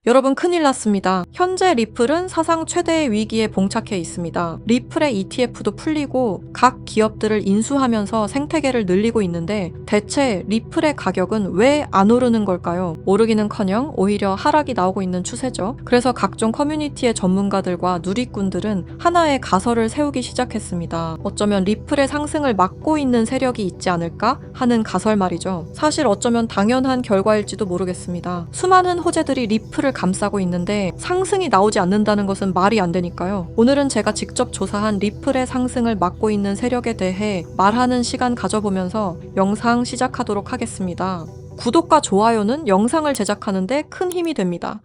여러분 큰일 났습니다. 현재 리플은 사상 최대의 위기에 봉착해 있습니다. 리플의 ETF도 풀리고 각 기업들을 인수하면서 생태계를 늘리고 있는데 대체 리플의 가격은 왜 안 오르는 걸까요? 오르기는커녕 오히려 하락이 나오고 있는 추세죠. 그래서 각종 커뮤니티의 전문가들과 누리꾼들은 하나의 가설을 세우기 시작했습니다. 어쩌면 리플의 상승을 막고 있는 세력이 있지 않을까 하는 가설 말이죠. 사실 어쩌면 당연한 결과일지도 모르겠습니다. 수많은 호재들이 리플을 감싸고 있는데 상승이 나오지 않는다는 것은 말이 안 되니까요. 오늘은 제가 직접 조사한 리플의 상승을 막고 있는 세력에 대해 말하는 시간 가져보면서 영상 시작하도록 하겠습니다. 구독과 좋아요는 영상을 제작하는데 큰 힘이 됩니다.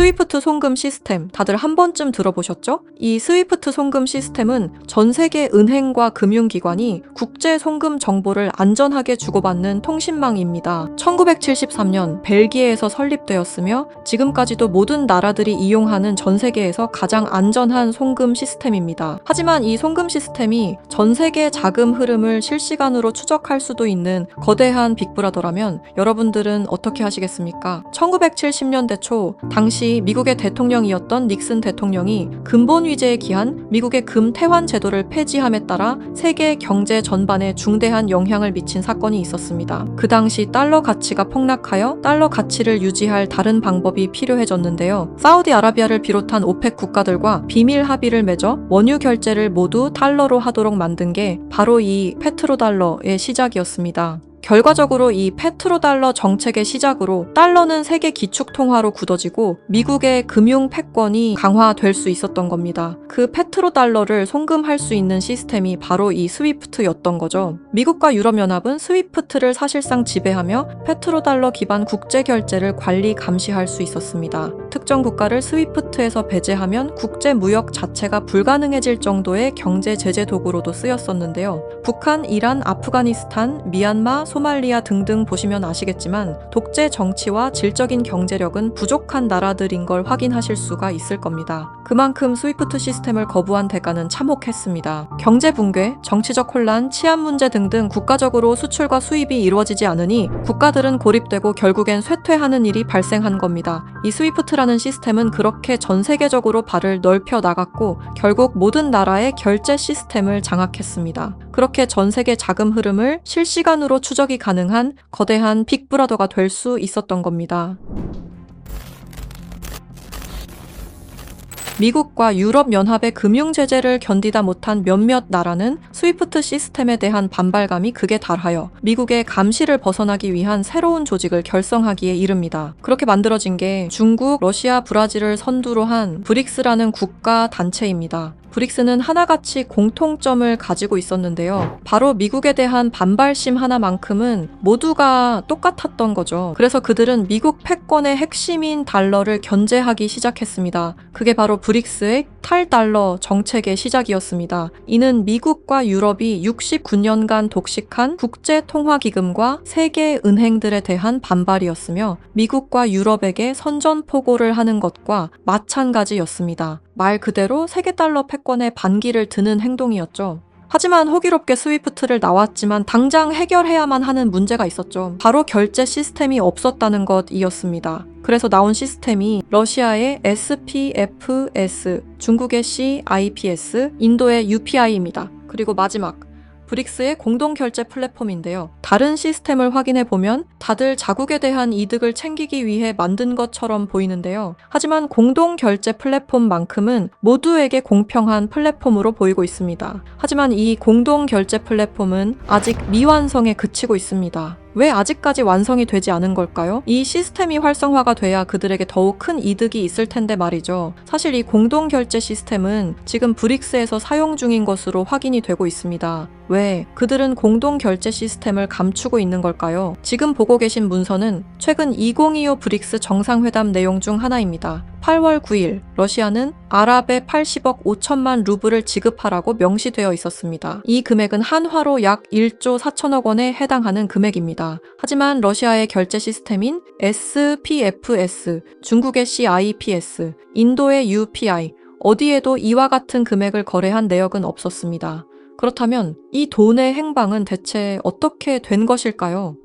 스위프트 송금 시스템 다들 한 번쯤 들어보셨죠? 이 스위프트 송금 시스템은 전 세계 은행과 금융기관이 국제 송금 정보를 안전하게 주고받는 통신망입니다. 1973년 벨기에에서 설립되었으며 지금까지도 모든 나라들이 이용하는 전 세계에서 가장 안전한 송금 시스템입니다. 하지만 이 송금 시스템이 전 세계 자금 흐름을 실시간으로 추적할 수도 있는 거대한 빅브라더라면 여러분들은 어떻게 하시겠습니까? 1970년대 초 당시 미국의 대통령이었던 닉슨 대통령이 근본 위제에 기한 미국의 금태환 제도를 폐지함에 따라 세계 경제 전반에 중대한 영향을 미친 사건이 있었습니다. 그 당시 달러 가치가 폭락하여 달러 가치를 유지할 다른 방법이 필요해졌는데요. 사우디아라비아를 비롯한 오펙 국가들과 비밀 합의를 맺어 원유 결제를 모두 달러로 하도록 만든 게 바로 이 페트로달러의 시작이었습니다. 결과적으로 이 페트로달러 정책의 시작으로 달러는 세계 기축통화로 굳어지고 미국의 금융 패권이 강화될 수 있었던 겁니다. 그 페트로달러를 송금할 수 있는 시스템이 바로 이 스위프트였던 거죠. 미국과 유럽연합은 스위프트를 사실상 지배하며 페트로달러 기반 국제결제를 관리 감시할 수 있었습니다. 특정 국가를 스위프트에서 배제하면 국제무역 자체가 불가능해질 정도의 경제 제재 도구로도 쓰였었는데요. 북한, 이란, 아프가니스탄, 미얀마, 소말리아 등등 보시면 아시겠지만 독재 정치와 질적인 경제력은 부족한 나라들인 걸 확인하실 수가 있을 겁니다. 그만큼 스위프트 시스템을 거부한 대가는 참혹했습니다. 경제 붕괴, 정치적 혼란, 치안 문제 등등 국가적으로 수출과 수입이 이루어지지 않으니 국가들은 고립되고 결국엔 쇠퇴하는 일이 발생한 겁니다. 이 스위프트라는 시스템은 그렇게 전 세계적으로 발을 넓혀 나갔고 결국 모든 나라의 결제 시스템을 장악했습니다. 그렇게 전 세계 자금 흐름을 실시간으로 추적이 가능한 거대한 빅브라더가 될 수 있었던 겁니다. 미국과 유럽연합의 금융제재를 견디다 못한 몇몇 나라는 스위프트 시스템에 대한 반발감이 극에 달하여 미국의 감시를 벗어나기 위한 새로운 조직을 결성하기에 이릅니다. 그렇게 만들어진 게 중국, 러시아, 브라질을 선두로 한 브릭스라는 국가 단체입니다. 브릭스는 하나같이 공통점을 가지고 있었는데요. 바로 미국에 대한 반발심 하나만큼은 모두가 똑같았던 거죠. 그래서 그들은 미국 패권의 핵심인 달러를 견제하기 시작했습니다. 그게 바로 브릭스의 탈달러 정책의 시작이었습니다. 이는 미국과 유럽이 69년간 독식한 국제통화기금과 세계 은행들에 대한 반발이었으며 미국과 유럽에게 선전포고를 하는 것과 마찬가지였습니다. 말 그대로 세계 달러 패권에 반기를 드는 행동이었죠. 하지만 호기롭게 스위프트를 나왔지만 당장 해결해야만 하는 문제가 있었죠. 바로 결제 시스템이 없었다는 것이었습니다. 그래서 나온 시스템이 러시아의 SPFS, 중국의 CIPS, 인도의 UPI입니다. 그리고 마지막 브릭스의 공동결제 플랫폼인데요. 다른 시스템을 확인해보면 다들 자국에 대한 이득을 챙기기 위해 만든 것처럼 보이는데요. 하지만 공동결제 플랫폼만큼은 모두에게 공평한 플랫폼으로 보이고 있습니다. 하지만 이 공동결제 플랫폼은 아직 미완성에 그치고 있습니다. 왜 아직까지 완성이 되지 않은 걸까요? 이 시스템이 활성화가 돼야 그들에게 더욱 큰 이득이 있을 텐데 말이죠. 사실 이 공동결제 시스템은 지금 브릭스에서 사용 중인 것으로 확인이 되고 있습니다. 왜? 그들은 공동결제 시스템을 감추고 있는 걸까요? 지금 보고 계신 문서는 최근 2025 브릭스 정상회담 내용 중 하나입니다. 8월 9일 러시아는 아랍에 80억 5천만 루블을 지급하라고 명시되어 있었습니다. 이 금액은 한화로 약 1조 4천억 원에 해당하는 금액입니다. 하지만 러시아의 결제 시스템인 SPFS, 중국의 CIPS, 인도의 UPI, 어디에도 이와 같은 금액을 거래한 내역은 없었습니다. 그렇다면 이 돈의 행방은 대체 어떻게 된 것일까요?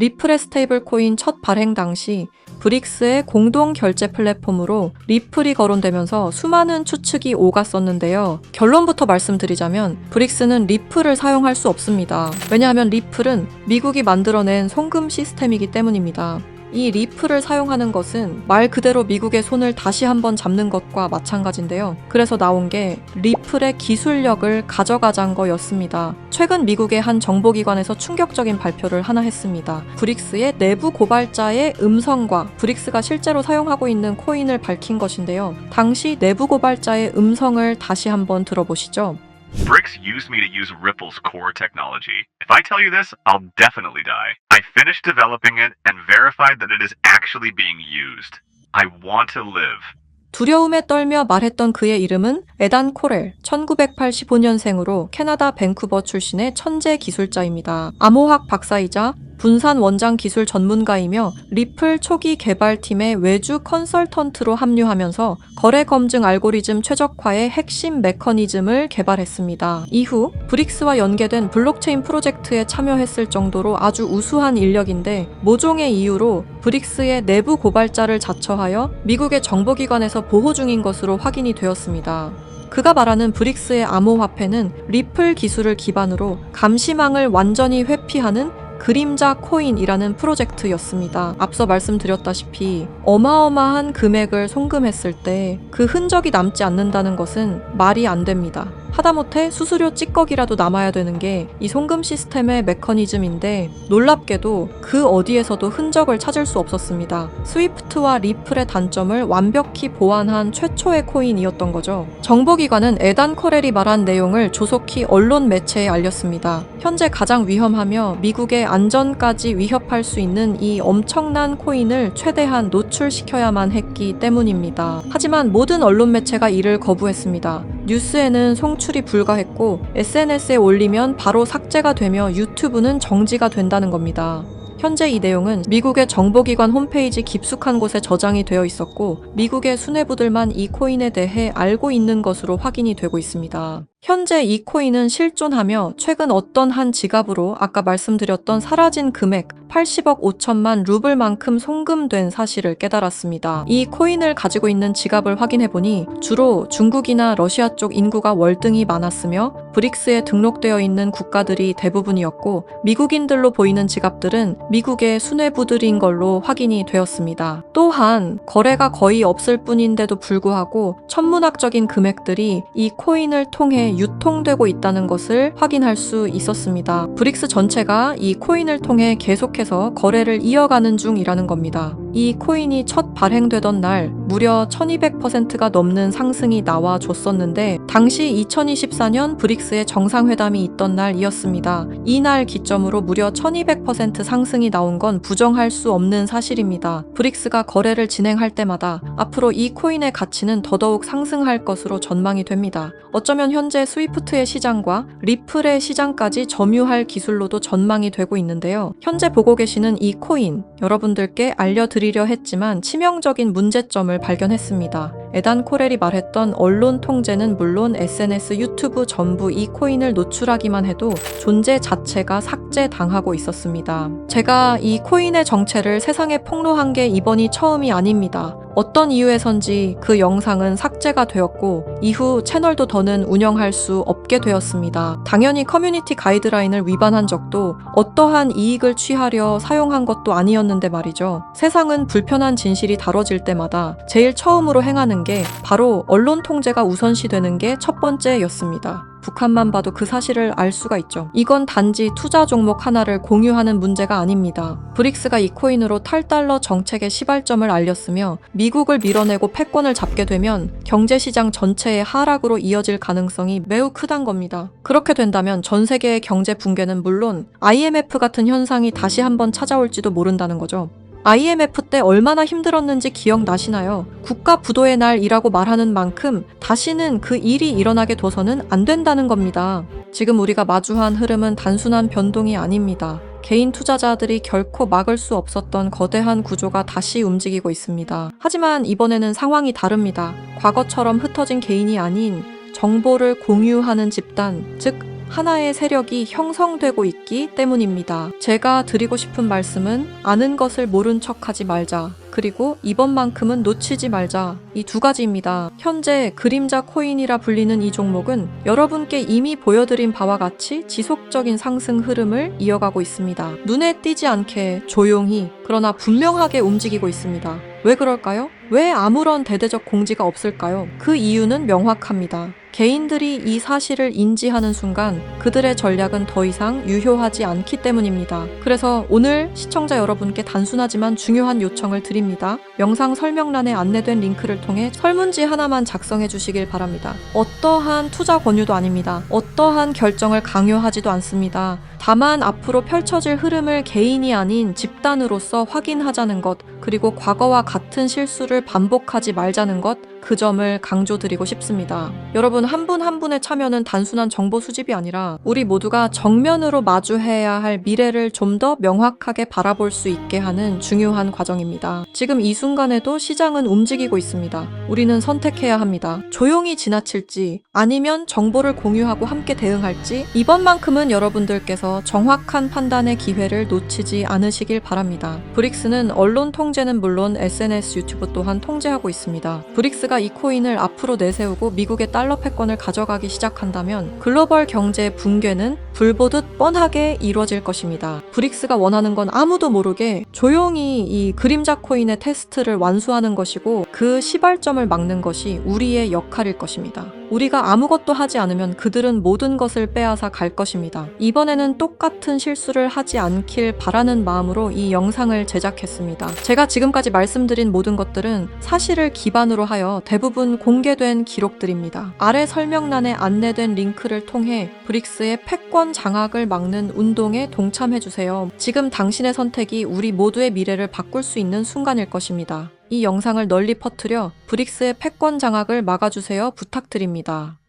리플의 스테이블 코인 첫 발행 당시 브릭스의 공동 결제 플랫폼으로 리플이 거론되면서 수많은 추측이 오갔었는데요. 결론부터 말씀드리자면 브릭스는 리플을 사용할 수 없습니다. 왜냐하면 리플은 미국이 만들어낸 송금 시스템이기 때문입니다. 이 리플을 사용하는 것은 말 그대로 미국의 손을 다시 한번 잡는 것과 마찬가지인데요. 그래서 나온 게 리플의 기술력을 가져가자는 거였습니다. 최근 미국의 한 정보기관에서 충격적인 발표를 하나 했습니다. 브릭스의 내부 고발자의 음성과 브릭스가 실제로 사용하고 있는 코인을 밝힌 것인데요. 당시 내부 고발자의 음성을 다시 한번 들어보시죠. Bricks used me to use Ripple's core technology. If I tell you this, I'll definitely die. I finished developing it and verified that it is actually being used. I want to live. 두려움에 떨며 말했던 그의 이름은 에단 코렐, 1985년생으로 캐나다 밴쿠버 출신의 천재 기술자입니다. 암호학 박사이자 분산 원장 기술 전문가이며 리플 초기 개발팀의 외주 컨설턴트로 합류하면서 거래 검증 알고리즘 최적화의 핵심 메커니즘을 개발했습니다. 이후 브릭스와 연계된 블록체인 프로젝트에 참여했을 정도로 아주 우수한 인력인데 모종의 이유로 브릭스의 내부 고발자를 자처하여 미국의 정보기관에서 보호 중인 것으로 확인이 되었습니다. 그가 말하는 브릭스의 암호화폐는 리플 기술을 기반으로 감시망을 완전히 회피하는 그림자 코인이라는 프로젝트였습니다. 앞서 말씀드렸다시피 어마어마한 금액을 송금했을 때 그 흔적이 남지 않는다는 것은 말이 안 됩니다. 하다못해 수수료 찌꺼기라도 남아야 되는 게 이 송금 시스템의 메커니즘인데 놀랍게도 그 어디에서도 흔적을 찾을 수 없었습니다. 스위프트와 리플의 단점을 완벽히 보완한 최초의 코인이었던 거죠. 정보기관은 에단 코렐이 말한 내용을 조속히 언론 매체에 알렸습니다. 현재 가장 위험하며 미국의 안전까지 위협할 수 있는 이 엄청난 코인을 최대한 노출시켜야만 했기 때문입니다. 하지만 모든 언론 매체가 이를 거부했습니다. 뉴스에는 송출이 불가했고 SNS에 올리면 바로 삭제가 되며 유튜브는 정지가 된다는 겁니다. 현재 이 내용은 미국의 정보기관 홈페이지 깊숙한 곳에 저장이 되어 있었고 미국의 수뇌부들만 이 코인에 대해 알고 있는 것으로 확인이 되고 있습니다. 현재 이 코인은 실존하며 최근 어떤 한 지갑으로 아까 말씀드렸던 사라진 금액 80억 5천만 루블만큼 송금된 사실을 깨달았습니다. 이 코인을 가지고 있는 지갑을 확인해보니 주로 중국이나 러시아 쪽 인구가 월등히 많았으며 브릭스에 등록되어 있는 국가들이 대부분이었고 미국인들로 보이는 지갑들은 미국의 수뇌부들인 걸로 확인이 되었습니다. 또한 거래가 거의 없을 뿐인데도 불구하고 천문학적인 금액들이 이 코인을 통해 유통되고 있다는 것을 확인할 수 있었습니다. 브릭스 전체가 이 코인을 통해 계속해서 거래를 이어가는 중이라는 겁니다. 이 코인이 첫 발행되던 날 무려 1200%가 넘는 상승이 나와줬었는데 당시 2024년 브릭스의 정상회담이 있던 날이었습니다. 이날 기점으로 무려 1200% 상승이 나온 건 부정할 수 없는 사실입니다. 브릭스가 거래를 진행할 때마다 앞으로 이 코인의 가치는 더더욱 상승할 것으로 전망이 됩니다. 어쩌면 현재 스위프트의 시장과 리플의 시장까지 점유할 기술로도 전망이 되고 있는데요. 현재 보고 계시는 이 코인, 여러분들께 알려드리려 했지만 치명적인 문제점을 발견했습니다. 에단 코렐이 말했던 언론 통제는 물론 SNS, 유튜브 전부 이 코인을 노출하기만 해도 존재 자체가 삭제당하고 있었습니다. 제가 이 코인의 정체를 세상에 폭로한 게 이번이 처음이 아닙니다. 어떤 이유에선지 그 영상은 삭제가 되었고 이후 채널도 더는 운영할 수 없게 되었습니다. 당연히 커뮤니티 가이드라인을 위반한 적도 어떠한 이익을 취하려 사용한 것도 아니었는데 말이죠. 세상은 불편한 진실이 다뤄질 때마다 제일 처음으로 행하는 게 바로 언론 통제가 우선시되는 게 첫 번째였습니다. 북한만 봐도 그 사실을 알 수가 있죠. 이건 단지 투자 종목 하나를 공유하는 문제가 아닙니다. 브릭스가 이 코인으로 탈달러 정책의 시발점을 알렸으며 미국을 밀어내고 패권을 잡게 되면 경제시장 전체의 하락으로 이어질 가능성이 매우 크단 겁니다. 그렇게 된다면 전 세계의 경제 붕괴는 물론 IMF 같은 현상이 다시 한번 찾아올지도 모른다는 거죠. IMF 때 얼마나 힘들었는지 기억나시나요? 국가 부도의 날이라고 말하는 만큼 다시는 그 일이 일어나게 둬서는 안 된다는 겁니다. 지금 우리가 마주한 흐름은 단순한 변동이 아닙니다. 개인 투자자들이 결코 막을 수 없었던 거대한 구조가 다시 움직이고 있습니다. 하지만 이번에는 상황이 다릅니다. 과거처럼 흩어진 개인이 아닌 정보를 공유하는 집단, 즉 하나의 세력이 형성되고 있기 때문입니다. 제가 드리고 싶은 말씀은 아는 것을 모른 척하지 말자. 그리고 이번만큼은 놓치지 말자. 이 두 가지입니다. 현재 그림자 코인이라 불리는 이 종목은 여러분께 이미 보여드린 바와 같이 지속적인 상승 흐름을 이어가고 있습니다. 눈에 띄지 않게 조용히 그러나 분명하게 움직이고 있습니다. 왜 그럴까요? 왜 아무런 대대적 공지가 없을까요? 그 이유는 명확합니다. 개인들이 이 사실을 인지하는 순간 그들의 전략은 더 이상 유효하지 않기 때문입니다. 그래서 오늘 시청자 여러분께 단순하지만 중요한 요청을 드립니다. 영상 설명란에 안내된 링크를 통해 설문지 하나만 작성해 주시길 바랍니다. 어떠한 투자 권유도 아닙니다. 어떠한 결정을 강요하지도 않습니다. 다만 앞으로 펼쳐질 흐름을 개인이 아닌 집단으로서 확인하자는 것, 그리고 과거와 같은 실수를 반복하지 말자는 것, 그 점을 강조드리고 싶습니다. 여러분, 한 분 한 분의 참여는 단순한 정보 수집이 아니라 우리 모두가 정면으로 마주해야 할 미래를 좀 더 명확하게 바라볼 수 있게 하는 중요한 과정입니다. 지금 이 순간에도 시장은 움직이고 있습니다. 우리는 선택해야 합니다. 조용히 지나칠지 아니면 정보를 공유하고 함께 대응할지 이번만큼은 여러분들께서 정확한 판단의 기회를 놓치지 않으시길 바랍니다. 브릭스는 언론 통제는 물론 SNS, 유튜브 또한 통제하고 있습니다. 브릭스가 이 코인을 앞으로 내세우고 미국의 달러 패권을 가져가기 시작한다면 글로벌 경제의 붕괴는 불보듯 뻔하게 이루어질 것입니다. 브릭스가 원하는 건 아무도 모르게 조용히 이 그림자 코인의 테스트를 완수하는 것이고 그 시발점을 막는 것이 우리의 역할일 것입니다. 우리가 아무것도 하지 않으면 그들은 모든 것을 빼앗아 갈 것입니다. 이번에는 똑같은 실수를 하지 않길 바라는 마음으로 이 영상을 제작했습니다. 제가 지금까지 말씀드린 모든 것들은 사실을 기반으로 하여 대부분 공개된 기록들입니다. 아래 설명란에 안내된 링크를 통해 브릭스의 패권 장악을 막는 운동에 동참해주세요. 지금 당신의 선택이 우리 모두의 미래를 바꿀 수 있는 순간일 것입니다. 이 영상을 널리 퍼뜨려 브릭스의 패권 장악을 막아주세요 부탁드립니다.